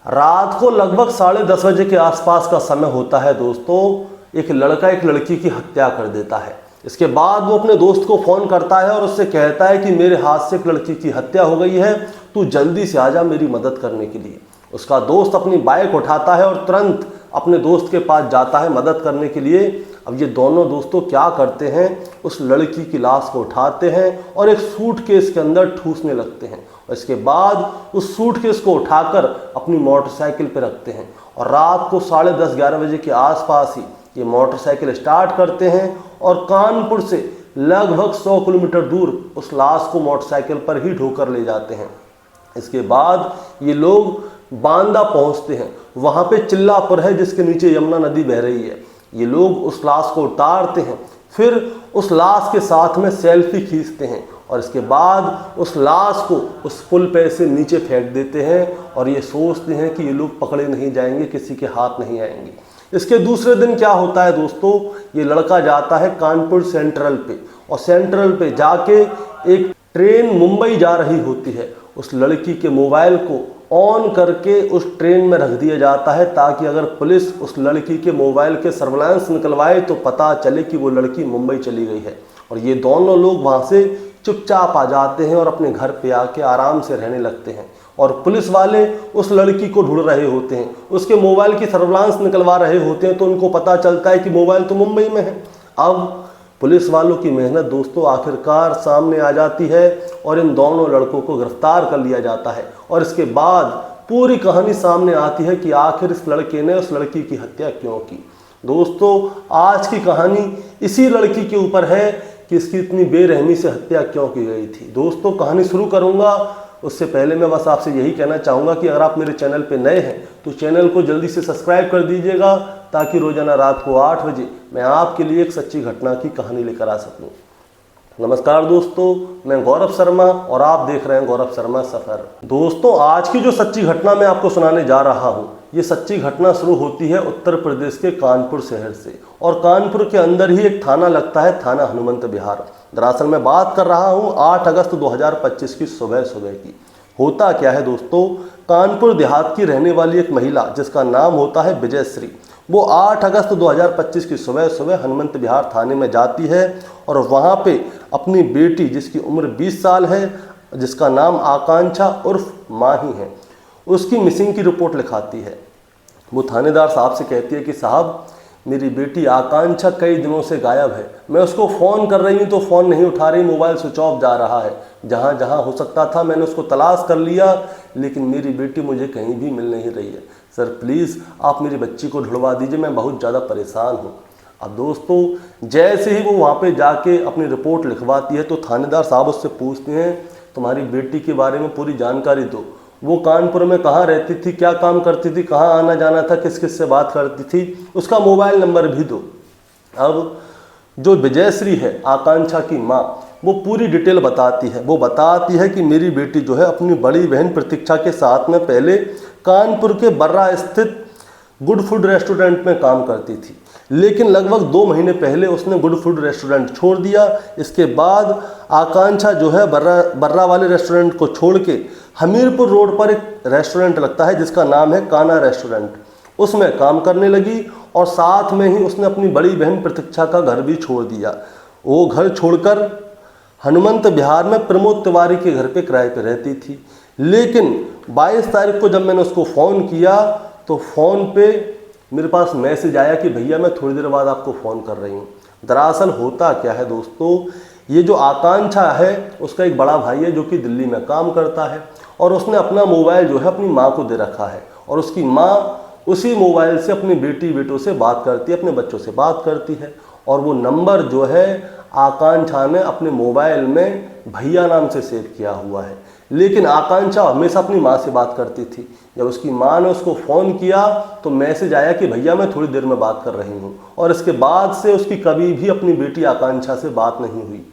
रात को लगभग 10:30 बजे के आसपास का समय होता है दोस्तों। एक लड़का एक लड़की की हत्या कर देता है। इसके बाद वो अपने दोस्त को फ़ोन करता है और उससे कहता है कि मेरे हाथ से एक लड़की की हत्या हो गई है, तू जल्दी से आ जा मेरी मदद करने के लिए। उसका दोस्त अपनी बाइक उठाता है और तुरंत अपने दोस्त के पास जाता है मदद करने के लिए। अब ये दोनों दोस्तों क्या करते हैं, उस लड़की की लाश को उठाते हैं और एक सूटकेस के अंदर ठूसने लगते हैं। और इसके बाद उस सूटकेस को उठाकर अपनी मोटरसाइकिल पर रखते हैं और रात को 10:30-11 बजे के आसपास ही ये मोटरसाइकिल स्टार्ट करते हैं और कानपुर से लगभग 100 किलोमीटर दूर उस लाश को मोटरसाइकिल पर ही ढोकर ले जाते हैं। इसके बाद ये लोग बांदा पहुंचते हैं। वहाँ पे चिल्लापुर है जिसके नीचे यमुना नदी बह रही है। ये लोग उस लाश को उतारते हैं, फिर उस लाश के साथ में सेल्फी खींचते हैं और इसके बाद उस लाश को उस पुल पे से नीचे फेंक देते हैं और ये सोचते हैं कि ये लोग पकड़े नहीं जाएंगे, किसी के हाथ नहीं आएंगे। इसके दूसरे दिन क्या होता है दोस्तों, ये लड़का जाता है कानपुर सेंट्रल पे और सेंट्रल पे जाके एक ट्रेन मुंबई जा रही होती है। उस लड़की के मोबाइल को ऑन करके उस ट्रेन में रख दिया जाता है ताकि अगर पुलिस उस लड़की के मोबाइल के सर्विलांस निकलवाए तो पता चले कि वो लड़की मुंबई चली गई है। और ये दोनों लोग वहाँ से चुपचाप आ जाते हैं और अपने घर पे आके आराम से रहने लगते हैं। और पुलिस वाले उस लड़की को ढूंढ रहे होते हैं, उसके मोबाइल की सर्विलांस निकलवा रहे होते हैं, तो उनको पता चलता है कि मोबाइल तो मुंबई में है। अब पुलिस वालों की मेहनत दोस्तों आखिरकार सामने आ जाती है और इन दोनों लड़कों को गिरफ्तार कर लिया जाता है। और इसके बाद पूरी कहानी सामने आती है कि आखिर इस लड़के ने उस लड़की की हत्या क्यों की। दोस्तों आज की कहानी इसी लड़की के ऊपर है कि इसकी इतनी बेरहमी से हत्या क्यों की गई थी। दोस्तों कहानी शुरू करूंगा उससे पहले मैं बस आपसे यही कहना चाहूँगा कि अगर आप मेरे चैनल पे नए हैं तो चैनल को जल्दी से सब्सक्राइब कर दीजिएगा ताकि रोजाना रात को 8 बजे मैं आपके लिए एक सच्ची घटना की कहानी लेकर आ सकूँ। नमस्कार दोस्तों, मैं गौरव शर्मा और आप देख रहे हैं गौरव शर्मा सफ़र। दोस्तों आज की जो सच्ची घटना मैं आपको सुनाने जा रहा हूँ, ये सच्ची घटना शुरू होती है उत्तर प्रदेश के कानपुर शहर से और कानपुर के अंदर ही एक थाना लगता है, थाना हनुमंत विहार। दरअसल मैं बात कर रहा हूँ 8 अगस्त 2025 की सुबह की। होता क्या है दोस्तों, कानपुर देहात की रहने वाली एक महिला जिसका नाम होता है विजयश्री, वो 8 अगस्त 2025 की सुबह हनुमंत विहार थाने में जाती है और वहाँ पे अपनी बेटी जिसकी उम्र 20 साल है, जिसका नाम आकांक्षा उर्फ माही है, उसकी मिसिंग की रिपोर्ट लिखाती है। वो थानेदार साहब से कहती है कि साहब मेरी बेटी आकांक्षा कई दिनों से गायब है, मैं उसको फ़ोन कर रही हूँ तो फ़ोन नहीं उठा रही, मोबाइल स्विच ऑफ जा रहा है। जहाँ जहाँ हो सकता था मैंने उसको तलाश कर लिया लेकिन मेरी बेटी मुझे कहीं भी मिल नहीं रही है। सर प्लीज़ आप मेरी बच्ची को ढुलवा दीजिए, मैं बहुत ज़्यादा परेशान हूँ। अब दोस्तों जैसे ही वो वहाँ पे जाके अपनी रिपोर्ट लिखवाती है तो थानेदार साहब उससे पूछते हैं तुम्हारी बेटी के बारे में पूरी जानकारी दो, वो कानपुर में कहाँ रहती थी, क्या काम करती थी, कहाँ आना जाना था, किस किस से बात करती थी, उसका मोबाइल नंबर भी दो। अब जो विजयश्री है आकांक्षा की माँ, वो पूरी डिटेल बताती है। वो बताती है कि मेरी बेटी जो है अपनी बड़ी बहन प्रतीक्षा के साथ में पहले कानपुर के बर्रा स्थित गुड फूड रेस्टोरेंट में काम करती थी, लेकिन लगभग 2 महीने पहले उसने गुड फूड रेस्टोरेंट छोड़ दिया। इसके बाद आकांक्षा जो है बर्रा वाले रेस्टोरेंट को छोड़ के हमीरपुर रोड पर एक रेस्टोरेंट लगता है जिसका नाम है काना रेस्टोरेंट, उसमें काम करने लगी और साथ में ही उसने अपनी बड़ी बहन प्रतीक्षा का घर भी छोड़ दिया। वो घर छोड़कर हनुमंत विहार में प्रमोद तिवारी के घर पे किराए पे रहती थी। लेकिन 22 तारीख को जब मैंने उसको फ़ोन किया तो फ़ोन पे मेरे पास मैसेज आया कि भैया मैं थोड़ी देर बाद आपको फ़ोन कर रही हूँ। दरअसल होता क्या है दोस्तों, ये जो आकांक्षा है उसका एक बड़ा भाई है जो कि दिल्ली में काम करता है और उसने अपना मोबाइल जो है अपनी माँ को दे रखा है और उसकी माँ उसी मोबाइल से अपनी बेटों से बात करती है, अपने बच्चों से बात करती है। और वो नंबर जो है आकांक्षा ने अपने मोबाइल में भैया नाम से सेव किया हुआ है, लेकिन आकांक्षा हमेशा अपनी माँ से बात करती थी। जब उसकी माँ ने उसको फ़ोन किया तो मैसेज आया कि भैया मैं थोड़ी देर में बात कर रही हूँ, और इसके बाद से उसकी कभी भी अपनी बेटी आकांक्षा से बात नहीं हुई।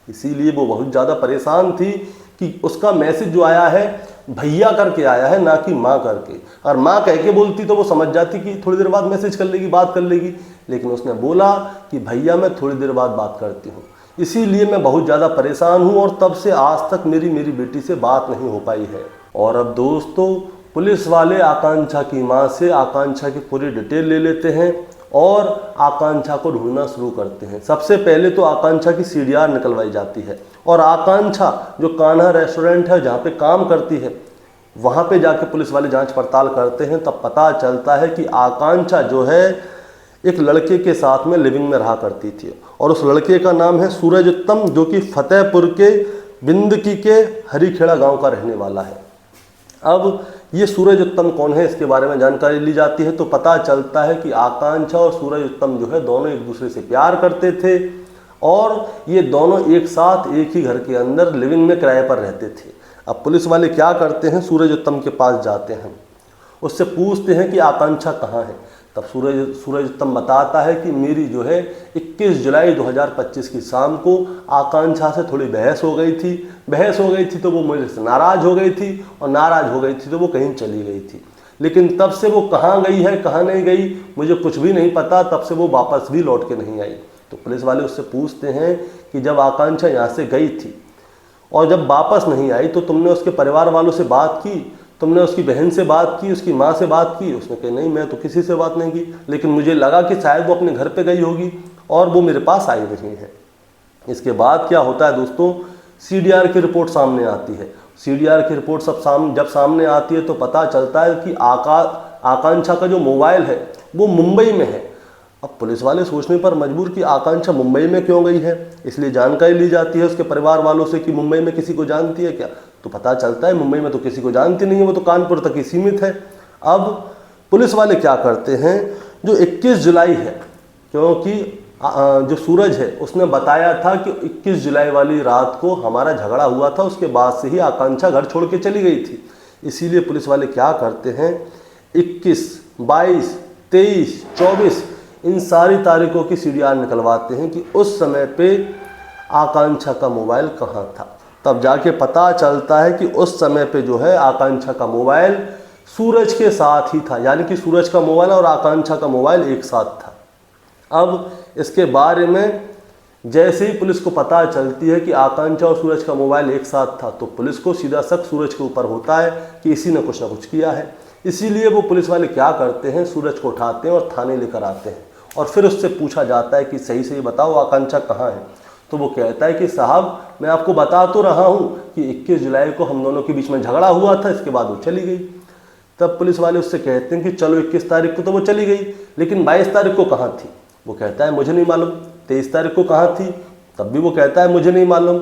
इसीलिए वो बहुत ज़्यादा परेशान थी कि उसका मैसेज जो आया है भैया करके आया है, ना कि माँ करके। और माँ कह के बोलती तो वो समझ जाती कि थोड़ी देर बाद मैसेज कर लेगी, बात कर लेगी, लेकिन उसने बोला कि भैया मैं थोड़ी देर बाद बात करती हूँ। इसीलिए मैं बहुत ज़्यादा परेशान हूँ और तब से आज तक मेरी बेटी से बात नहीं हो पाई है। और अब दोस्तों पुलिस वाले आकांक्षा की मां से आकांक्षा की पूरी डिटेल ले लेते हैं और आकांक्षा को ढूंढना शुरू करते हैं। सबसे पहले तो आकांक्षा की सीडीआर निकलवाई जाती है और आकांक्षा जो कान्हा रेस्टोरेंट है जहाँ पे काम करती है वहाँ पे जाके पुलिस वाले जांच पड़ताल करते हैं। तब पता चलता है कि आकांक्षा जो है एक लड़के के साथ में लिविंग में रहा करती थी और उस लड़के का नाम है सूरज उत्तम, जो कि फतेहपुर के बिंदकी के हरीखेड़ा गांव का रहने वाला है। अब ये सूरज उत्तम कौन है इसके बारे में जानकारी ली जाती है तो पता चलता है कि आकांक्षा और सूरज उत्तम जो है दोनों एक दूसरे से प्यार करते थे और ये दोनों एक साथ एक ही घर के अंदर लिविंग में किराए पर रहते थे। अब पुलिस वाले क्या करते हैं, सूरज उत्तम के पास जाते हैं, उससे पूछते हैं कि आकांक्षा कहाँ है। तब सूरज उत्तम बताता है कि मेरी जो है 21 जुलाई 2025 की शाम को आकांक्षा से थोड़ी बहस हो गई थी तो वो मुझे से नाराज़ हो गई थी और नाराज़ हो गई थी तो वो कहीं चली गई थी, लेकिन तब से वो कहाँ गई है कहाँ नहीं गई मुझे कुछ भी नहीं पता। तब से वो वापस भी लौट के नहीं आई। तो पुलिस वाले उससे पूछते हैं कि जब आकांक्षा यहाँ से गई थी और जब वापस नहीं आई तो तुमने उसके परिवार वालों से बात की, तुमने उसकी बहन से बात की, उसकी माँ से बात की? उसने कहा नहीं मैं तो किसी से बात नहीं की, लेकिन मुझे लगा कि शायद वो अपने घर पे गई होगी और वो मेरे पास आई नहीं है। इसके बाद क्या होता है दोस्तों, सीडीआर की रिपोर्ट सामने आती है। सीडीआर की रिपोर्ट जब सामने आती है तो पता चलता है कि आकांक्षा का जो मोबाइल है वो मुंबई में है। अब पुलिस वाले सोचने पर मजबूर कि आकांक्षा मुंबई में क्यों गई है, इसलिए जानकारी ली जाती है उसके परिवार वालों से कि मुंबई में किसी को जानती है क्या। तो पता चलता है मुंबई में तो किसी को जानती नहीं है, वो तो कानपुर तक ही सीमित है। अब पुलिस वाले क्या करते हैं, जो 21 जुलाई है, क्योंकि जो सूरज है उसने बताया था कि 21 जुलाई वाली रात को हमारा झगड़ा हुआ था, उसके बाद से ही आकांक्षा घर छोड़ के चली गई थी। इसीलिए पुलिस वाले क्या करते हैं, 21, 22, 23, 24 इन सारी तारीखों की सीडीआर निकलवाते हैं कि उस समय पे आकांक्षा का मोबाइल कहाँ था। तब जाके पता चलता है कि उस समय पे जो है आकांक्षा का मोबाइल सूरज के साथ ही था, यानी कि सूरज का मोबाइल और आकांक्षा का मोबाइल एक साथ था। अब इसके बारे में जैसे ही पुलिस को पता चलती है कि आकांक्षा और सूरज का मोबाइल एक साथ था तो पुलिस को सीधा शक सूरज के ऊपर होता है कि इसी ने कुछ ना कुछ किया है। इसीलिए वो पुलिस वाले क्या करते हैं, सूरज को उठाते हैं और थाने लेकर आते हैं और फिर उससे पूछा जाता है कि सही से बताओ आकांक्षा कहाँ है। तो वो कहता है कि साहब मैं आपको बता तो रहा हूँ कि 21 जुलाई को हम दोनों के बीच में झगड़ा हुआ था, इसके बाद वो चली गई। तब पुलिस वाले उससे कहते हैं कि चलो 21 तारीख को तो वो चली गई, लेकिन 22 तारीख को कहाँ थी? वो कहता है मुझे नहीं मालूम। 23 तारीख को कहाँ थी? तब भी वो कहता है मुझे नहीं मालूम।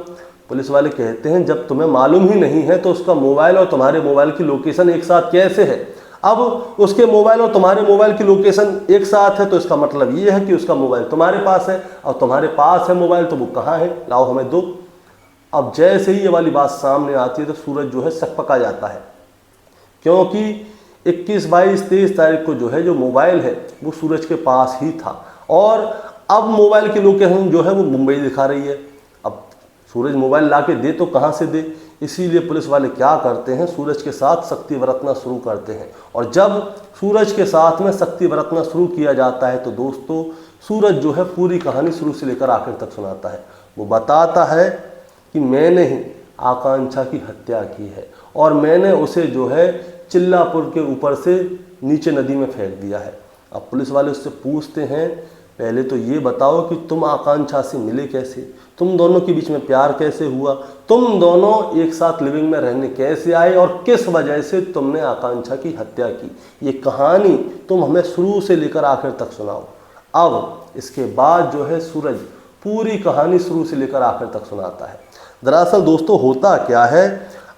पुलिस वाले कहते हैं जब तुम्हें मालूम ही नहीं है तो उसका मोबाइल और तुम्हारे मोबाइल की लोकेशन एक साथ कैसे है? अब उसके मोबाइल और तुम्हारे मोबाइल की लोकेशन एक साथ है तो इसका मतलब ये है कि उसका मोबाइल तुम्हारे पास है और तुम्हारे पास है मोबाइल, तो वो कहाँ है, लाओ हमें दो। अब जैसे ही ये वाली बात सामने आती है तो सूरज जो है सकपका जाता है, क्योंकि 21, 22, 23 तारीख को जो है जो मोबाइल है वो सूरज के पास ही था और अब मोबाइल की लोकेशन जो है वो मुंबई दिखा रही है। अब सूरज मोबाइल ला के दे तो कहाँ से दे, इसीलिए पुलिस वाले क्या करते हैं, सूरज के साथ सख्ती बरतना शुरू करते हैं। और जब सूरज के साथ में सख्ती बरतना शुरू किया जाता है तो दोस्तों सूरज जो है पूरी कहानी शुरू से लेकर आखिर तक सुनाता है। वो बताता है कि मैंने ही आकांक्षा की हत्या की है और मैंने उसे जो है चिल्लापुर के ऊपर से नीचे नदी में फेंक दिया है। अब पुलिस वाले उससे पूछते हैं पहले तो ये बताओ कि तुम आकांक्षा से मिले कैसे, तुम दोनों के बीच में प्यार कैसे हुआ, तुम दोनों एक साथ लिविंग में रहने कैसे आए और किस वजह से तुमने आकांक्षा की हत्या की। ये कहानी तुम हमें शुरू से लेकर आखिर तक सुनाओ। अब इसके बाद जो है सूरज पूरी कहानी शुरू से लेकर आखिर तक सुनाता है। दरअसल दोस्तों होता क्या है,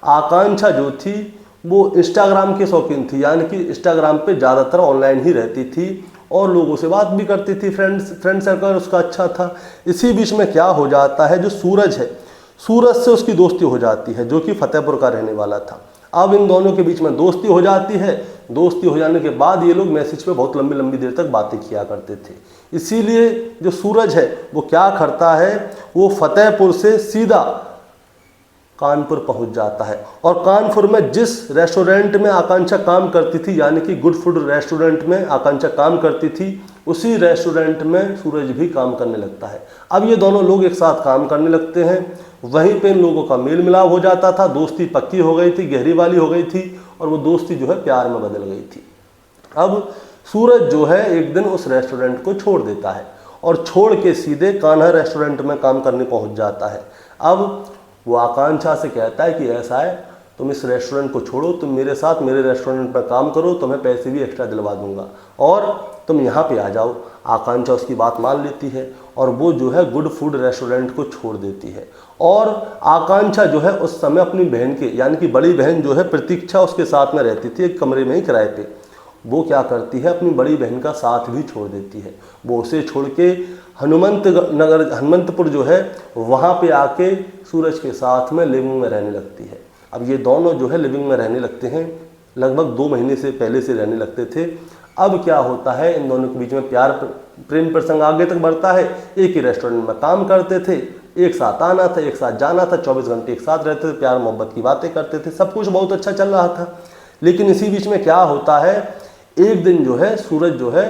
आकांक्षा जो थी वो इंस्टाग्राम की शौकीन थी, यानी कि इंस्टाग्राम पे ज़्यादातर ऑनलाइन ही रहती थी और लोगों से बात भी करती थी, फ्रेंड सर्कल उसका अच्छा था। इसी बीच में क्या हो जाता है, जो सूरज है सूरज से उसकी दोस्ती हो जाती है, जो कि फतेहपुर का रहने वाला था। अब इन दोनों के बीच में दोस्ती हो जाती है। दोस्ती हो जाने के बाद ये लोग मैसेज पे बहुत लंबी लंबी देर तक बातें किया करते थे। इसीलिए जो सूरज है वो क्या करता है, वो फतेहपुर से सीधा कानपुर पहुंच जाता है और कानपुर में जिस रेस्टोरेंट में आकांक्षा काम करती थी, यानी कि गुड फूड रेस्टोरेंट में आकांक्षा काम करती थी, उसी रेस्टोरेंट में सूरज भी काम करने लगता है। अब ये दोनों लोग एक साथ काम करने लगते हैं। वहीं पे इन लोगों का मेल मिलाप हो जाता था, दोस्ती पक्की हो गई थी, गहरी वाली हो गई थी और वो दोस्ती जो है प्यार में बदल गई थी। अब सूरज जो है एक दिन उस रेस्टोरेंट को छोड़ देता है और छोड़ के सीधे कान्हा रेस्टोरेंट में काम करने पहुंच जाता है। अब वो आकांक्षा से कहता है कि ऐसा है, तुम इस रेस्टोरेंट को छोड़ो, तुम मेरे साथ मेरे रेस्टोरेंट पर काम करो, तुम्हें पैसे भी एक्स्ट्रा दिलवा दूंगा और तुम यहाँ पे आ जाओ। आकांक्षा उसकी बात मान लेती है और वो जो है गुड फूड रेस्टोरेंट को छोड़ देती है। और आकांक्षा जो है उस समय अपनी बहन के यानी कि बड़ी बहन जो है प्रतीक्षा उसके साथ में रहती थी एक कमरे में ही किराए पे। वो क्या करती है, अपनी बड़ी बहन का साथ भी छोड़ देती है। वो उसे छोड़ के हनुमंतपुर जो है वहाँ पे आके सूरज के साथ में लिविंग में रहने लगती है। अब ये दोनों जो है लिविंग में रहने लगते हैं, लगभग 2 महीने से पहले से रहने लगते थे। अब क्या होता है, इन दोनों के बीच में प्यार प्रेम प्रसंग आगे तक बढ़ता है। एक ही रेस्टोरेंट में काम करते थे, एक साथ आना था, एक साथ जाना था, 24 घंटे एक साथ रहते थे, प्यार मोहब्बत की बातें करते थे, सब कुछ बहुत अच्छा चल रहा था। लेकिन इसी बीच में क्या होता है, एक दिन जो है सूरज जो है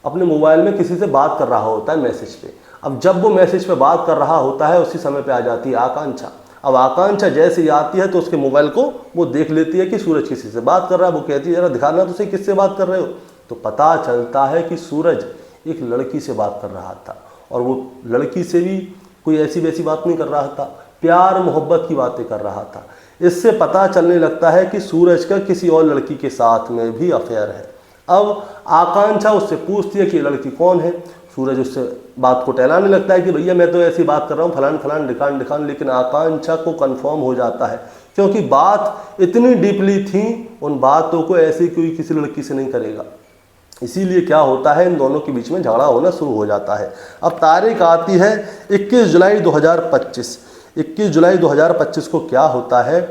अपने मोबाइल में किसी से बात कर रहा होता है मैसेज पे। अब जब वो मैसेज पे बात कर रहा होता है उसी समय पे आ जाती है आकांक्षा। अब आकांक्षा जैसे ही आती है तो उसके मोबाइल को वो देख लेती है कि सूरज किसी से बात कर रहा है। वो कहती है जरा दिखाना तो सही किससे बात कर रहे हो। तो पता चलता है कि सूरज एक लड़की से बात कर रहा था और वो लड़की से भी कोई ऐसी वैसी बात नहीं कर रहा था, प्यार मोहब्बत की बातें कर रहा था। इससे पता चलने लगता है कि सूरज का किसी और लड़की के साथ में भी अफेयर है। अब आकांक्षा उससे पूछती है कि ये लड़की कौन है। सूरज उससे बात को टहलाने लगता है कि भैया मैं तो ऐसी बात कर रहा हूँ फलान फलान ढिकान ढिकान। लेकिन आकांक्षा को कंफर्म हो जाता है क्योंकि बात इतनी डीपली थी, उन बातों को ऐसे कोई किसी लड़की से नहीं करेगा। इसीलिए क्या होता है, इन दोनों के बीच में झगड़ा होना शुरू हो जाता है। अब तारीख आती है 21 जुलाई 2025। 21 जुलाई 2025 को क्या होता है,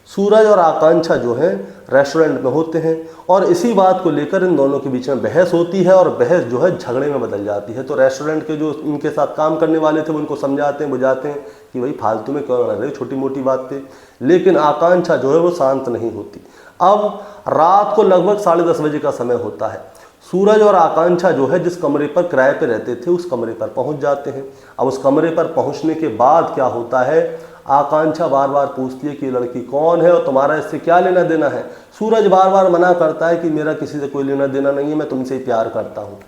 सूरज और आकांक्षा जो है रेस्टोरेंट में होते हैं और इसी बात को लेकर इन दोनों के बीच में बहस होती है और बहस जो है झगड़े में बदल जाती है। तो रेस्टोरेंट के जो इनके साथ काम करने वाले थे वो उनको समझाते हैं बुझाते हैं कि भाई फालतू में क्यों लड़ रहे हो छोटी मोटी बात पे। लेकिन आकांक्षा जो है वो शांत नहीं होती। अब रात को लगभग 10:30 बजे का समय होता है। सूरज और आकांक्षा जो है जिस कमरे पर किराए पे रहते थे उस कमरे पर पहुंच जाते हैं। अब उस कमरे पर पहुंचने के बाद क्या होता है, आकांक्षा बार बार पूछती है कि ये लड़की कौन है और तुम्हारा इससे क्या लेना देना है। सूरज बार बार मना करता है कि मेरा किसी से कोई लेना देना नहीं है, मैं तुमसे ही प्यार करता हूँ।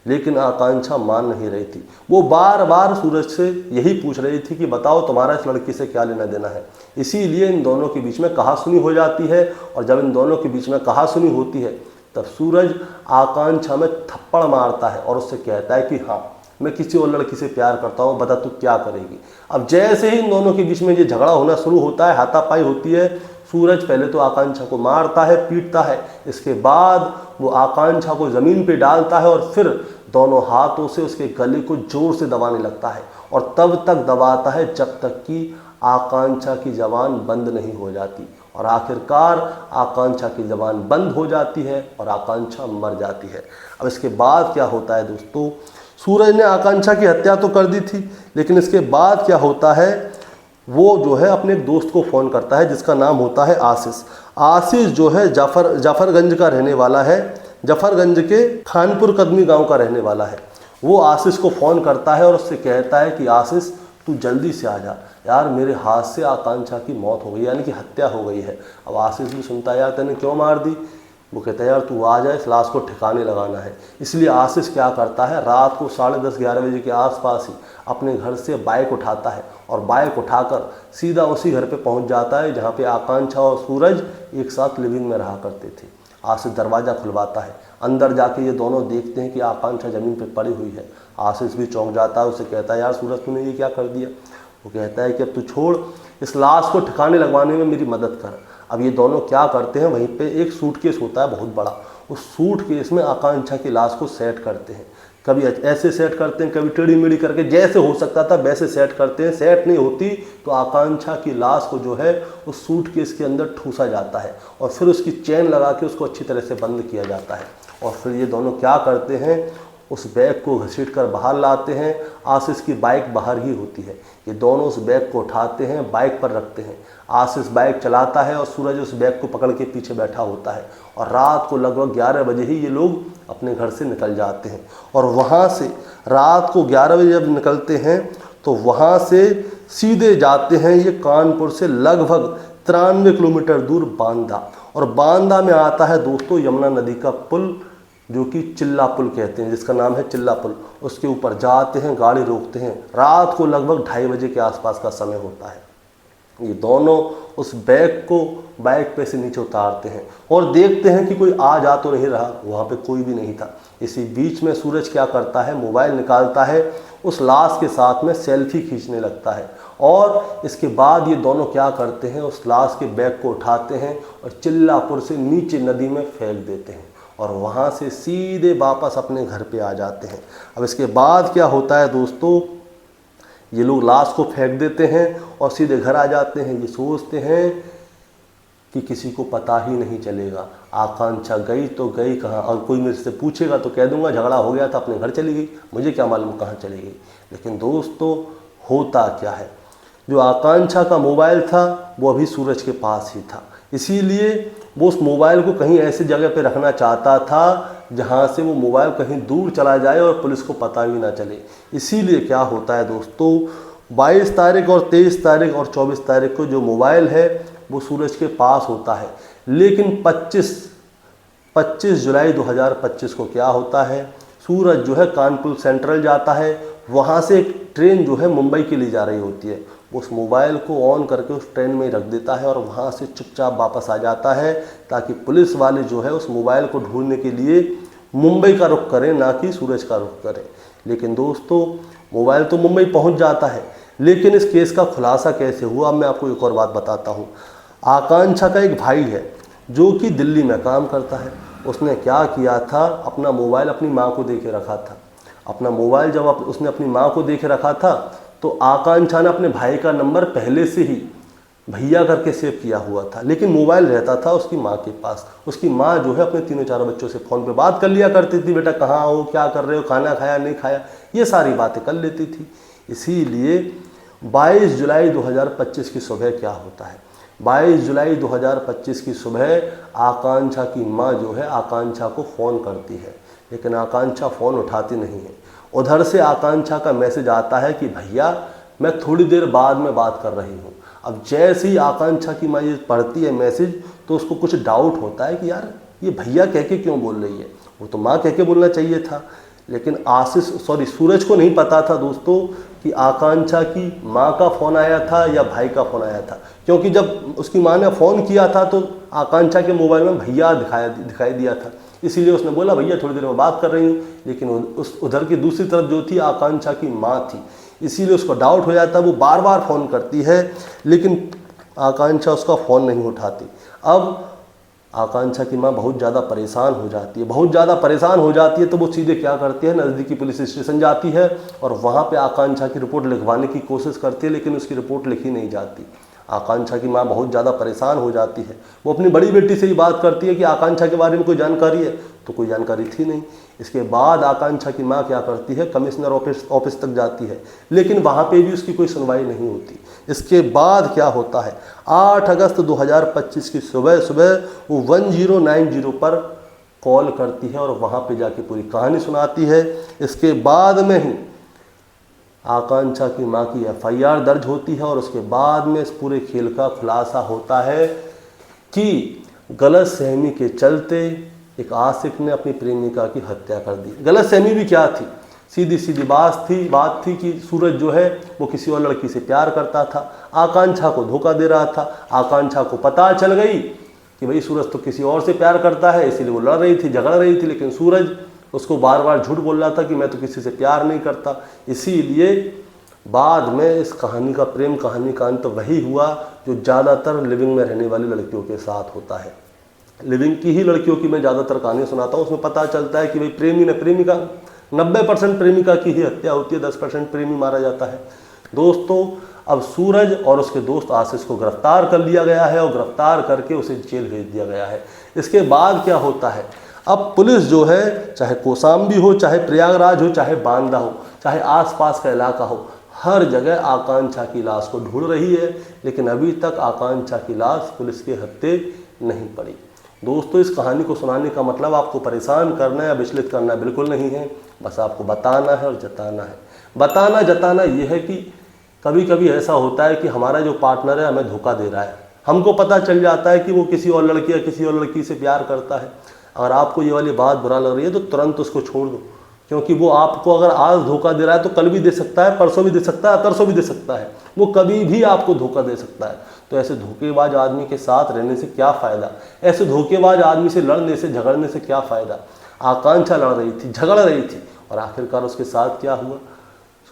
लेकिन आकांक्षा मान नहीं रही थी। वो बार बार सूरज से यही पूछ रही थी कि बताओ तुम्हारा इस लड़की से क्या लेना देना है। इसीलिए इन दोनों के बीच में कहासुनी हो जाती है और जब इन दोनों के बीच में कहासुनी होती है तब सूरज आकांक्षा में थप्पड़ मारता है और उससे कहता है कि हाँ मैं किसी और लड़की से प्यार करता हूँ, बता तू क्या करेगी। अब जैसे ही इन दोनों के बीच में ये झगड़ा होना शुरू होता है, हाथापाई होती है, सूरज पहले तो आकांक्षा को मारता है, पीटता है। इसके बाद वो आकांक्षा को ज़मीन पे डालता है और फिर दोनों हाथों से उसके गले को जोर से दबाने लगता है और तब तक दबाता है जब तक कि आकांक्षा की ज़बान बंद नहीं हो जाती। और आखिरकार आकांक्षा की ज़बान बंद हो जाती है और आकांक्षा मर जाती है। अब इसके बाद क्या होता है दोस्तों, सूरज ने आकांक्षा की हत्या तो कर दी थी, लेकिन इसके बाद क्या होता है, वो जो है अपने एक दोस्त को फ़ोन करता है जिसका नाम होता है आशीष। आशीष जो है जाफरगंज का रहने वाला है, जाफरगंज के खानपुर कदमी गांव का रहने वाला है। वो आशीष को फ़ोन करता है और उससे कहता है कि आशीष तू जल्दी से आ जा यार, मेरे हाथ से आकांक्षा की मौत हो गई, यानी कि हत्या हो गई है। अब आशीष भी सुनता है यार तूने क्यों मार दी। वो कहता है यार तू आ जाए, इस लाश को ठिकाने लगाना है। इसलिए आशीष क्या करता है, रात को 10:30-11 बजे के आसपास ही अपने घर से बाइक उठाता है और बाइक उठाकर सीधा उसी घर पे पहुंच जाता है जहां पे आकांक्षा और सूरज एक साथ लिविंग में रहा करते थे। आशीष दरवाज़ा खुलवाता है, अंदर जाके ये दोनों देखते हैं कि आकांक्षा ज़मीन पर पड़ी हुई है। आशीष भी चौंक जाता है, उसे कहता है यार सूरज तूने ये क्या कर दिया। वो कहता है कि अब तू छोड़, इस लाश को ठिकाने लगवाने में मेरी मदद कर। अब ये दोनों क्या करते हैं, वहीं पे एक सूटकेस होता है बहुत बड़ा, उस सूटकेस में आकांक्षा की लाश को सेट करते हैं। कभी ऐसे सेट करते हैं, कभी टेढ़ी मेढ़ी करके, जैसे हो सकता था वैसे सेट करते हैं। सेट नहीं होती तो आकांक्षा की लाश को जो है उस सूटकेस के अंदर ठूसा जाता है और फिर उसकी चेन लगा के उसको अच्छी तरह से बंद किया जाता है। और फिर ये दोनों क्या करते हैं, उस बैग को घसीट कर बाहर लाते हैं। आशीष की बाइक बाहर ही होती है। ये दोनों उस बैग को उठाते हैं, बाइक पर रखते हैं। आशीष बाइक चलाता है और सूरज उस बैग को पकड़ के पीछे बैठा होता है। और रात को लगभग 11 बजे ही ये लोग अपने घर से निकल जाते हैं। और वहाँ से रात को 11 बजे जब निकलते हैं तो वहाँ से सीधे जाते हैं ये कानपुर से लगभग 93 किलोमीटर दूर बांदा। और बांदा में आता है दोस्तों यमुना नदी का पुल, जो कि चिल्ला पुल कहते हैं, जिसका नाम है चिल्ला पुल। उसके ऊपर जाते हैं, गाड़ी रोकते हैं, रात को लगभग 2:30 बजे के आसपास का समय होता है। ये दोनों उस बैग को बाइक पे से नीचे उतारते हैं और देखते हैं कि कोई आ जा तो नहीं रहा, वहाँ पे कोई भी नहीं था। इसी बीच में सूरज क्या करता है, मोबाइल निकालता है, उस लाश के साथ में सेल्फी खींचने लगता है। और इसके बाद ये दोनों क्या करते हैं, उस लाश के बैग को उठाते हैं और चिल्लापुर से नीचे नदी में फेंक देते हैं और वहाँ से सीधे वापस अपने घर पे आ जाते हैं। अब इसके बाद क्या होता है दोस्तों, ये लोग लाश को फेंक देते हैं और सीधे घर आ जाते हैं। ये सोचते हैं कि किसी को पता ही नहीं चलेगा, आकांक्षा गई तो गई कहाँ, और कोई मेरे से पूछेगा तो कह दूंगा झगड़ा हो गया था, अपने घर चली गई, मुझे क्या मालूम कहाँ चली गई। लेकिन दोस्तों होता क्या है, जो आकांक्षा का मोबाइल था वो अभी सूरज के पास ही था, इसीलिए वो उस मोबाइल को कहीं ऐसी जगह पे रखना चाहता था जहाँ से वो मोबाइल कहीं दूर चला जाए और पुलिस को पता भी ना चले। इसीलिए क्या होता है दोस्तों, 22 तारीख और 23 तारीख और 24 तारीख को जो मोबाइल है वो सूरज के पास होता है। लेकिन 25 जुलाई 2025 को क्या होता है, सूरज जो है कानपुर सेंट्रल जाता है, वहाँ से एक ट्रेन जो है मुंबई के लिए जा रही होती है, उस मोबाइल को ऑन करके उस ट्रेन में ही रख देता है और वहाँ से चुपचाप वापस आ जाता है, ताकि पुलिस वाले जो है उस मोबाइल को ढूंढने के लिए मुंबई का रुख करें, ना कि सूरज का रुख करें। लेकिन दोस्तों मोबाइल तो मुंबई पहुँच जाता है, लेकिन इस केस का खुलासा कैसे हुआ, अब मैं आपको एक और बात बताता हूँ। आकांक्षा का एक भाई है जो कि दिल्ली में काम करता है, उसने क्या किया था, अपना मोबाइल अपनी माँ को दे के रखा था। अपना मोबाइल जब उसने अपनी माँ को दे के रखा था तो आकांक्षा ने अपने भाई का नंबर पहले से ही भैया करके सेव किया हुआ था, लेकिन मोबाइल रहता था उसकी माँ के पास। उसकी माँ जो है अपने 3-4 बच्चों से फ़ोन पे बात कर लिया करती थी, बेटा कहाँ हो, क्या कर रहे हो, खाना खाया नहीं खाया, ये सारी बातें कर लेती थी। इसीलिए 22 जुलाई 2025 की सुबह क्या होता है, 22 जुलाई 2025 की सुबह आकांक्षा की माँ जो है आकांक्षा को फ़ोन करती है, लेकिन आकांक्षा फ़ोन उठाती नहीं है। उधर से आकांक्षा का मैसेज आता है कि भैया मैं थोड़ी देर बाद में बात कर रही हूँ। अब जैसे ही आकांक्षा की माँ ये पढ़ती है मैसेज तो उसको कुछ डाउट होता है कि यार ये भैया कह के क्यों बोल रही है, वो तो माँ कह के बोलना चाहिए था। लेकिन सूरज को नहीं पता था दोस्तों कि आकांक्षा की माँ का फ़ोन आया था या भाई का फ़ोन आया था, क्योंकि जब उसकी माँ ने फ़ोन किया था तो आकांक्षा के मोबाइल में भैया दिखाई दिया था, इसीलिए उसने बोला भैया थोड़ी देर में बात कर रही हूँ। लेकिन उधर की दूसरी तरफ जो थी आकांक्षा की माँ थी, इसीलिए उसको डाउट हो जाता है, वो बार बार फ़ोन करती है लेकिन आकांक्षा उसका फ़ोन नहीं उठाती। अब आकांक्षा की माँ बहुत ज़्यादा परेशान हो जाती है, बहुत ज़्यादा परेशान हो जाती है तो वो सीधे क्या करती है, नज़दीकी पुलिस स्टेशन जाती है और वहाँ पे आकांक्षा की रिपोर्ट लिखवाने की कोशिश करती है, लेकिन उसकी रिपोर्ट लिखी नहीं जाती। आकांक्षा की माँ बहुत ज़्यादा परेशान हो जाती है, वो अपनी बड़ी बेटी से ही बात करती है कि आकांक्षा के बारे में कोई जानकारी है, तो कोई जानकारी थी नहीं। इसके बाद आकांक्षा की माँ क्या करती है, कमिश्नर ऑफिस तक जाती है, लेकिन वहाँ पे भी उसकी कोई सुनवाई नहीं होती। इसके बाद क्या होता है, 8 अगस्त 2025 की सुबह वो 1090 पर कॉल करती है और वहाँ पे जाके पूरी कहानी सुनाती है। इसके बाद में ही आकांक्षा की माँ की FIR दर्ज होती है और उसके बाद में इस पूरे खेल का खुलासा होता है कि गलतफहमी के चलते एक आशिक ने अपनी प्रेमिका की हत्या कर दी। गलतफहमी भी क्या थी, सीधी सीधी बात थी कि सूरज जो है वो किसी और लड़की से प्यार करता था, आकांक्षा को धोखा दे रहा था। आकांक्षा को पता चल गई कि भाई सूरज तो किसी और से प्यार करता है, इसीलिए वो लड़ रही थी, झगड़ रही थी, लेकिन सूरज उसको बार बार झूठ बोल रहा था कि मैं तो किसी से प्यार नहीं करता। इसीलिए बाद में इस कहानी का, प्रेम कहानी का अंत वही हुआ जो ज़्यादातर लिविंग में रहने वाली लड़कियों के साथ होता है। लिविंग की ही लड़कियों की मैं ज़्यादातर कहानी सुनाता हूँ, उसमें पता चलता है कि भाई प्रेमी ने प्रेमिका, 90% प्रेमिका की ही हत्या होती है, 10% प्रेमी मारा जाता है। दोस्तों अब सूरज और उसके दोस्त आशीष को गिरफ्तार कर लिया गया है और गिरफ्तार करके उसे जेल भेज दिया गया है। इसके बाद क्या होता है, अब पुलिस जो है, चाहे कोसाम्बी हो, चाहे प्रयागराज हो, चाहे बांदा हो, चाहे आसपास का इलाका हो, हर जगह आकांक्षा की लाश को ढूंढ रही है, लेकिन अभी तक आकांक्षा की लाश पुलिस के हत्थे नहीं पड़ी। दोस्तों इस कहानी को सुनाने का मतलब आपको परेशान करना या विचलित करना बिल्कुल नहीं है, बस आपको बताना है और जताना है। बताना जताना ये है कि कभी कभी ऐसा होता है कि हमारा जो पार्टनर है हमें धोखा दे रहा है, हमको पता चल जाता है कि वो किसी और लड़की या किसी और लड़की से प्यार करता है। अगर आपको ये वाली बात बुरा लग रही है तो तुरंत उसको छोड़ दो, क्योंकि वो आपको अगर आज धोखा दे रहा है तो कल भी दे सकता है, परसों भी दे सकता है, तरसों भी दे सकता है। वो कभी भी आपको धोखा दे सकता है। तो ऐसे धोखेबाज आदमी के साथ रहने से क्या फ़ायदा, ऐसे धोखेबाज आदमी से लड़ने से झगड़ने से क्या फ़ायदा। आकांक्षा लड़ रही थी, झगड़ रही थी, और आखिरकार उसके साथ क्या हुआ,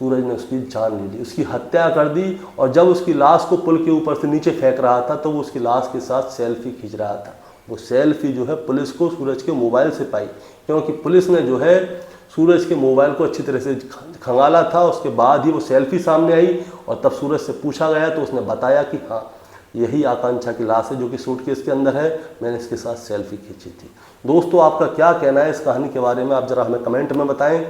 सूरज ने उसकी जान ले ली, उसकी हत्या कर दी। और जब उसकी लाश को पुल के ऊपर से नीचे फेंक रहा था तो वो उसकी लाश के साथ सेल्फी खींच रहा था। वो सेल्फी जो है पुलिस को सूरज के मोबाइल से पाई, क्योंकि पुलिस ने जो है सूरज के मोबाइल को अच्छी तरह से खंगाला था। उसके बाद ही वो सेल्फी सामने आई, और तब सूरज से पूछा गया तो उसने बताया कि हाँ, यही आकांक्षा की लाश है जो कि सूटकेस के अंदर है, मैंने इसके साथ सेल्फी खींची थी। दोस्तों, आपका क्या कहना है इस कहानी के बारे में, आप ज़रा हमें कमेंट में बताएं।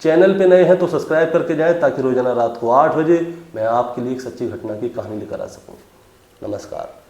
चैनल पे नए हैं तो सब्सक्राइब करके जाएं, ताकि रोजाना रात को 8 बजे मैं आपके लिए एक सच्ची घटना की कहानी लेकर आ सकूं। नमस्कार।